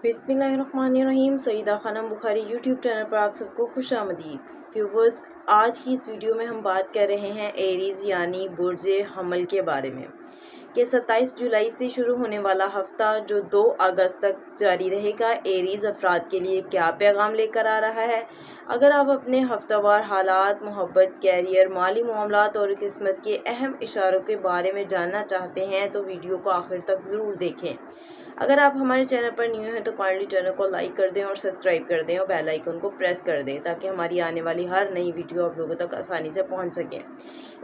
बिस्मिल्लाहिर्रहमानिर्रहीम। Saeeda Khanam Bukhari YouTube channel पर आप सबको खुश आमदीद। व्यूवर्स, आज की इस वीडियो में हम बात कर रहे हैं एरीज़ यानी बुर्ज हमल के बारे में कि 27 जुलाई से शुरू होने वाला हफ्ता जो 2 अगस्त तक जारी रहेगा, एरीज़ अफराद के लिए क्या पैगाम लेकर आ रहा है। अगर आप अपने हफ्तावार हालात, मोहब्बत, कैरियर, माली मामलात और किस्मत के अहम इशारों के बारे में जानना चाहते हैं तो वीडियो को आखिर तक ज़रूर देखें। अगर आप हमारे चैनल पर न्यू हैं तो काइंडली चैनल को लाइक कर दें और सब्सक्राइब कर दें और बेल आइकन को प्रेस कर दें ताकि हमारी आने वाली हर नई वीडियो आप लोगों तक आसानी से पहुंच सके।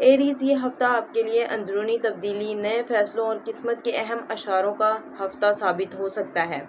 एरीज़, ये हफ्ता आपके लिए अंदरूनी तब्दीली, नए फैसलों और किस्मत के अहम इशारों का हफ्ता साबित हो सकता है।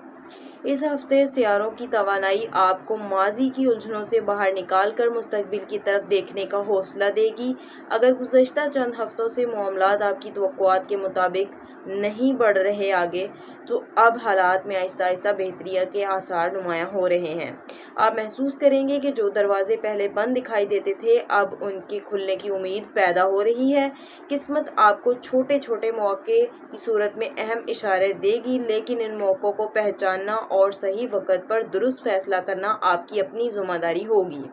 इस हफ्ते सियारों की तवानाई आपको माजी की उलझनों से बाहर निकाल कर मुस्तकबिल की तरफ देखने का हौसला देगी। अगर गुज़श्ता चंद हफ्तों से मामलात आपकी तवक्कुआत के मुताबिक नहीं बढ़ रहे आगे, तो अब हालात में आहिस्ता आहिस्ता बेहतरी के आसार नुमायां हो रहे हैं। आप महसूस करेंगे कि जो दरवाजे पहले बंद दिखाई देते थे, अब उनके खुलने की उम्मीद पैदा हो रही है। किस्मत आपको छोटे छोटे मौके की सूरत में अहम इशारे देगी, लेकिन इन मौक़ों को पहचानना और सही वक्त पर दुरुस्त फैसला करना आपकी अपनी ज़िम्मेदारी होगी।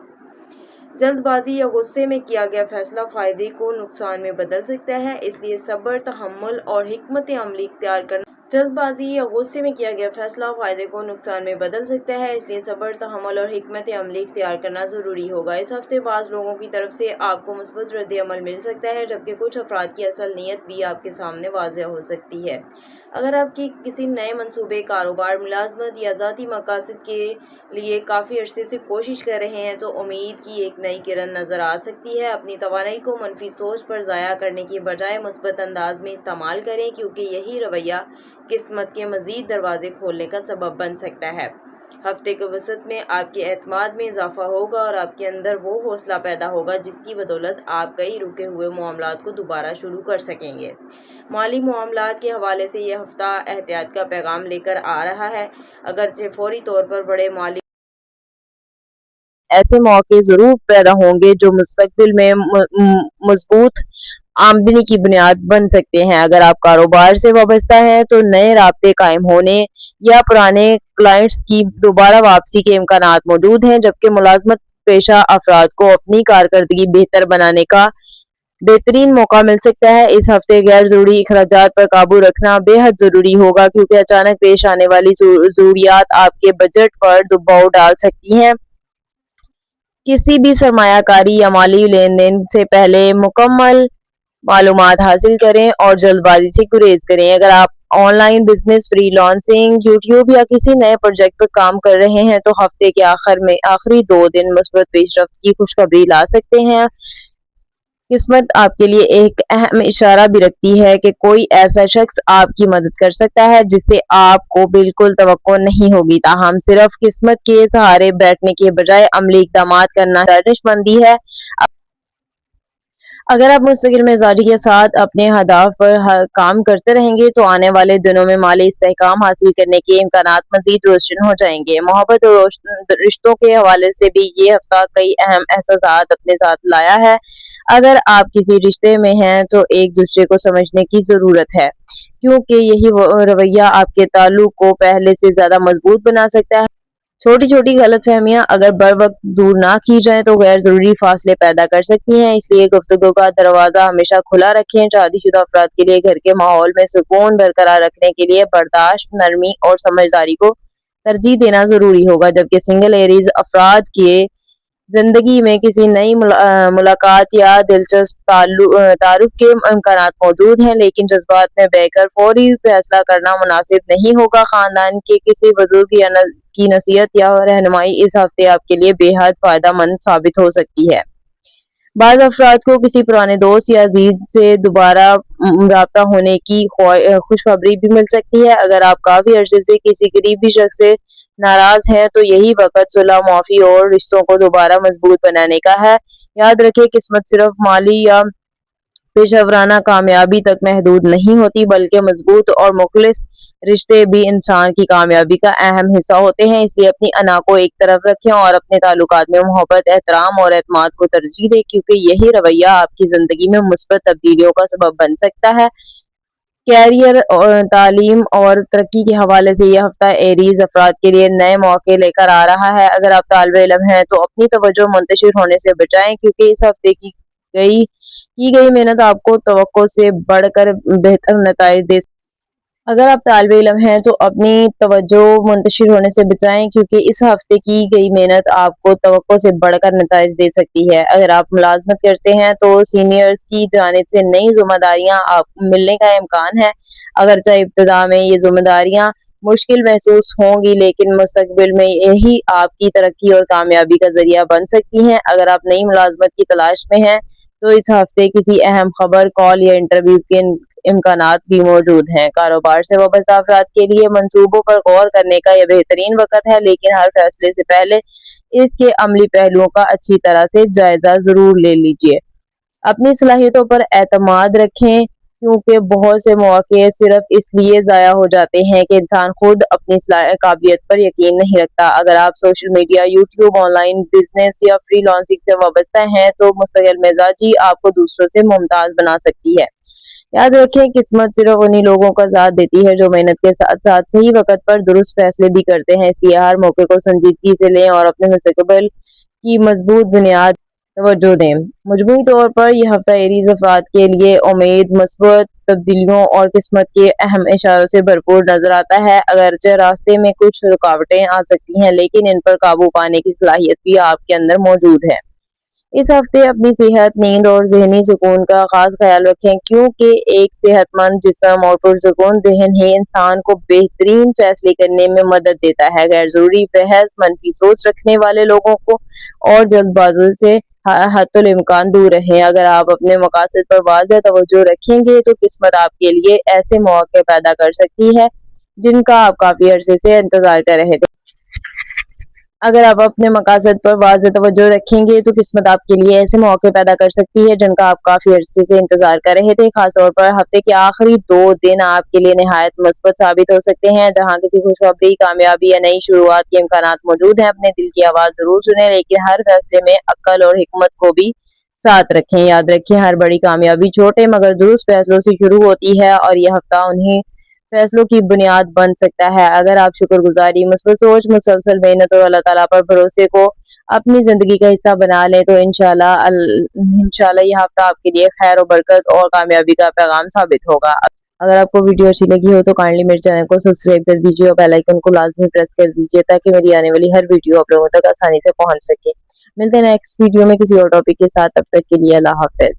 जल्दबाजी या गुस्से में किया गया फैसला फ़ायदे को नुकसान में बदल सकता है, इसलिए सब्र, तहम्मुल और हिकमत अमली इख्तियार करना जल्दबाजी या गुस्से में किया गया फैसला फ़ायदे को नुकसान में बदल सकता है, इसलिए सब्र, तहम्मुल और हिकमत अमली इख्तियार करना ज़रूरी होगा। इस हफ्ते बाज़ लोगों की तरफ से आपको मुस्बत रद्द-ए-अमल मिल सकता है, जबकि कुछ अफराद की असल नीयत भी आपके सामने वाज़ेह हो सकती है। अगर आपके किसी नए मंसूबे, कारोबार, मुलाजमत या ज़ाती मकासद के लिए काफ़ी अरसे से कोशिश कर रहे हैं तो उम्मीद की एक नई किरण नज़र आ सकती है। अपनी तवानाई को मनफी सोच पर ज़ाया करने की बजाय मुस्बत अंदाज में इस्तेमाल करें, क्योंकि यही रवैया किस्मत के मज़ीद दरवाजे खोलने का सबब बन सकता है। हफ्ते के वसत में आपके एतमाद में इजाफा होगा और आपके अंदर वो हौसला पैदा होगा जिसकी बदौलत आप कई रुके हुए मामलात को दोबारा शुरू कर सकेंगे। माली मामलात के हवाले से यह हफ्ता एहतियात का पैगाम लेकर आ रहा है। अगरचे फौरी तौर पर बड़े माली ऐसे मौके जरूर पैदा होंगे जो मुस्तकबिल में मजबूत आमदनी की बुनियाद बन सकते हैं। अगर आप कारोबार से वाबस्ता हैं तो नए राब्ते कायम होने या पुराने क्लाइंट्स की दोबारा वापसी के इम्कानात मौजूद हैं, जबकि मुलाजमत पेशा अफराद को अपनी कारकर्दगी बेहतर बनाने का बेहतरीन मौका मिल सकता है। इस हफ्ते गैर जरूरी अखराजात पर काबू रखना बेहद जरूरी होगा, क्योंकि अचानक पेश आने वाली जरूरियात आपके बजट पर दबाव डाल सकती हैं। किसी भी सरमायाकारी या माली लेन देन से पहले मुकम्मल मालूमात हासिल करें और जल्दबाजी से गुरेज करें। अगर आप ऑनलाइन बिजनेस, फ्रीलांसिंग, यूट्यूब या किसी नए प्रोजेक्ट पर काम कर रहे हैं तो हफ्ते के आखिरी 2 दिन मुस्बत पेशरफ्त की खुशखबरी ला सकते हैं। किस्मत आपके लिए एक अहम इशारा भी रखती है कि कोई ऐसा शख्स आपकी मदद कर सकता है जिससे आपको बिल्कुल तवक्को नहीं होगी। ताहम सिर्फ किस्मत के सहारे बैठने के बजाय अमली इक़दामात करना दानिशमंदी है। अगर आप मुस्तकिल मिजाजी के साथ अपने हदाफ पर काम करते रहेंगे तो आने वाले दिनों में माली इस्तेहकाम हासिल करने के इम्कानात मजीद रोशन हो जाएंगे। मोहब्बत और रिश्तों के हवाले से भी ये हफ्ता कई अहम एहसासात अपने साथ लाया है। अगर आप किसी रिश्ते में हैं तो एक दूसरे को समझने की जरूरत है, क्योंकि यही रवैया आपके ताल्लुक को पहले से ज्यादा मजबूत बना सकता है। छोटी छोटी गलतफहमियां अगर बर वक्त दूर ना की जाए तो गैर जरूरी फासले पैदा कर सकती हैं, इसलिए गुफ्तगू का दरवाजा हमेशा खुला रखें। शादीशुदा अफराद के लिए घर के माहौल में सुकून बरकरार रखने के लिए बर्दाश्त, नरमी और समझदारी को तरजीह देना जरूरी होगा, जबकि सिंगल एरीज अफराद के जिंदगी में किसी नई मुलाकात या दिलचस्प तारुफ के इम्कानात मौजूद हैं, लेकिन जज्बात में बहकर फौरी फैसला करना मुनासिब नहीं होगा। खानदान के किसी बुजुर्ग की नसीहत या रहनुमाई इस हफ्ते आपके लिए बेहद फायदा मंद साबित हो सकती है। बाज़ अफराद को किसी पुराने दोस्त या अजीज से दोबारा राब्ता होने की खुशखबरी भी मिल सकती है। अगर आप काफी अरसे से किसी करीबी शख्स से नाराज हैं तो यही वक्त सुलह, माफी और रिश्तों को दोबारा मजबूत बनाने का है। याद रखें, किस्मत सिर्फ माली या पेशेवराना कामयाबी तक महदूद नहीं होती, बल्कि मजबूत और मुखलिस रिश्ते भी इंसान की कामयाबी का अहम हिस्सा होते हैं। इसलिए अपनी अना को एक तरफ रखें और अपने ताल्लुकात में मोहब्बत, एहतराम और एतमाद को तरजीह दें, क्योंकि यही रवैया आपकी जिंदगी में मुस्बत तब्दीलियों का सबब बन सकता है। کیریئر اور تعلیم اور ترقی کے حوالے سے یہ ہفتہ ایریز افراد کے لیے نئے مواقع لے کر آ رہا ہے۔ اگر آپ طالب علم ہیں تو اپنی توجہ منتشر ہونے سے بچائیں، کیونکہ اس ہفتے کی گئی محنت آپ کو توقع سے بڑھ کر بہتر نتائج دے سکتی ہے۔ اگر آپ طالب علم ہیں تو اپنی توجہ منتشر ہونے سے بچائیں، کیونکہ اس ہفتے کی گئی محنت آپ کو توقع سے بڑھ کر نتائج دے سکتی ہے۔ اگر آپ ملازمت کرتے ہیں تو سینئرز کی جانب سے نئی ذمہ داریاں آپ کو ملنے کا امکان ہے۔ اگرچہ ابتدا میں یہ ذمہ داریاں مشکل محسوس ہوں گی، لیکن مستقبل میں یہی آپ کی ترقی اور کامیابی کا ذریعہ بن سکتی ہیں۔ اگر آپ نئی ملازمت کی تلاش میں ہیں تو اس ہفتے کسی اہم خبر، کال یا انٹرویو کے امکانات بھی موجود ہیں۔ کاروبار سے وابستہ افراد کے لیے منصوبوں پر غور کرنے کا یہ بہترین وقت ہے، لیکن ہر فیصلے سے پہلے اس کے عملی پہلوؤں کا اچھی طرح سے جائزہ ضرور لے لیجیے۔ اپنی صلاحیتوں پر اعتماد رکھیں، کیونکہ بہت سے مواقع صرف اس لیے ضائع ہو جاتے ہیں کہ انسان خود اپنی قابلیت پر یقین نہیں رکھتا۔ اگر آپ social media, YouTube, on line business یا فری لانسنگ سے وابستہ ہیں تو مستقل مزاجی آپ کو دوسروں سے ممتاز بنا سکتی ہے۔ یاد رکھیں، قسمت صرف انہی لوگوں کا ساتھ دیتی ہے جو محنت کے ساتھ ساتھ صحیح وقت پر درست فیصلے بھی کرتے ہیں۔ اس لیے ہر موقع کو سنجیدگی سے لیں اور اپنے مستقبل کی مضبوط بنیاد توجہ دیں۔ مجموعی طور پر یہ ہفتہ ایریز افراد کے لیے امید، مثبت تبدیلیوں اور قسمت کے اہم اشاروں سے بھرپور نظر آتا ہے۔ اگرچہ راستے میں کچھ رکاوٹیں آ سکتی ہیں، لیکن ان پر قابو پانے کی صلاحیت بھی آپ کے اندر موجود ہے۔ اس ہفتے اپنی صحت، نیند اور ذہنی سکون کا خاص خیال رکھیں، کیونکہ ایک صحت مند جسم اور پرسکون ذہن ہی انسان کو بہترین فیصلے کرنے میں مدد دیتا ہے۔ غیر ضروری بحث، منفی سوچ رکھنے والے لوگوں کو اور جلد بازی سے حتی الامکان دور رہیں۔ اگر آپ اپنے مقاصد پر واضح توجہ رکھیں گے تو قسمت آپ کے لیے ایسے مواقع پیدا کر سکتی ہے جن کا آپ کافی عرصے سے انتظار کر رہے تھے۔ اگر آپ اپنے مقاصد پر واضح توجہ رکھیں گے تو قسمت آپ کے لیے ایسے مواقع پیدا کر سکتی ہے جن کا آپ کافی عرصے سے انتظار کر رہے تھے۔ خاص طور پر ہفتے کے آخری 2 دن آپ کے لیے نہایت مثبت ثابت ہو سکتے ہیں، جہاں کسی خوشخبری، کامیابی یا نئی شروعات کے امکانات موجود ہیں۔ اپنے دل کی آواز ضرور سنیں، لیکن ہر فیصلے میں عقل اور حکمت کو بھی ساتھ رکھیں۔ یاد رکھیں، ہر بڑی کامیابی چھوٹے مگر درست فیصلوں سے شروع ہوتی ہے، اور یہ ہفتہ انہی فیصلوں کی بنیاد بن سکتا ہے۔ اگر آپ شکر گزاری، مثبت سوچ، مسلسل محنت اور اللہ تعالیٰ پر بھروسے کو اپنی زندگی کا حصہ بنا لیں تو انشاءاللہ یہ ہفتہ آپ کے لیے خیر و برکت اور کامیابی کا پیغام ثابت ہوگا۔ اگر آپ کو ویڈیو اچھی لگی ہو تو کائنڈلی میرے چینل کو سبسکرائب کر دیجیے اور بیل آئیکن کو لازمی پریس کر دیجیے تاکہ میری آنے والی ہر ویڈیو آپ لوگوں تک آسانی سے پہنچ سکے۔ ملتے ہیں نیکسٹ ویڈیو میں کسی اور ٹاپک کے ساتھ، تب تک کے لیے اللہ حافظ۔